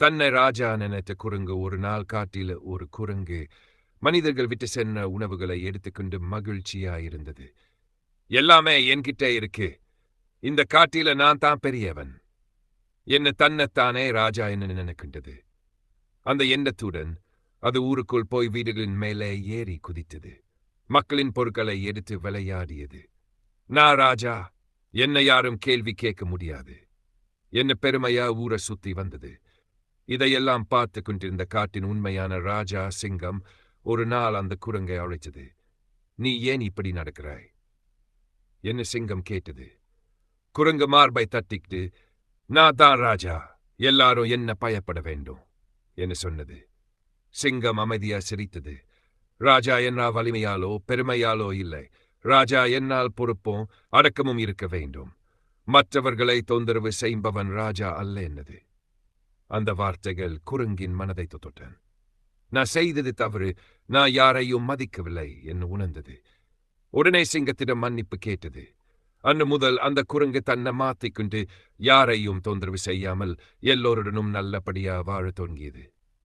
தன்னை ராஜா நினைத்த குரங்கு ஒரு நாள் காட்டில ஒரு குரங்கு மனிதர்கள் விட்டு சென்ற உணவுகளை எடுத்துக்கொண்டு மகிழ்ச்சியாயிருந்தது. எல்லாமே என்கிட்ட இருக்கு. இந்த காட்டில நான் தான் பெரியவன். என்ன தன்னைத்தானே ராஜா என்ன நினைக்கின்றது. அந்த எண்ணத்துடன் அது ஊருக்குள் போய் வீடுகளின் மேலே ஏறி குதித்தது. மக்களின் பொருட்களை எடுத்து விளையாடியது. நான் ராஜா, என்னை யாரும் கேள்வி கேட்க முடியாது. என்ன பெருமையா ஊரை சுத்தி வந்தது. இதையெல்லாம் பார்த்து கொண்டிருந்த காட்டின் உண்மையான ராஜா சிங்கம் ஒரு நாள் அந்த குரங்கை அழைத்தது. நீ ஏன் இப்படி நடக்கிறாய்? என்ன சிங்கம் கேட்டது. குரங்கு மார்பை தட்டிக்கிட்டு, நான் தான் ராஜா, எல்லாரும் என்ன பயப்பட வேண்டும் என்று சொன்னது. சிங்கம் அமைதியா சிரித்தது. ராஜா என்னால் வலிமையாலோ பெருமையாலோ இல்லை. ராஜா என்னால் பொறுப்பும் அடக்கமும் இருக்க வேண்டும். மற்றவர்களை தொந்தரவு செய்பவன் ராஜா அல்ல என்னது. அந்த வார்த்தைகள் குரங்கின் மனதை தொட்டன. நான் செய்தது தவறு, நான் யாரையும் மதிக்கவில்லை என்று உணர்ந்தது. உடனே சிங்கத்திடம் மன்னிப்பு கேட்டது. அன்று முதல் அந்த குரங்கு தன்னை மாற்றிக்கொண்டு யாரையும் தொந்தரவு செய்யாமல் எல்லோருடனும் நல்லபடியா வாழத் தொடங்கியது.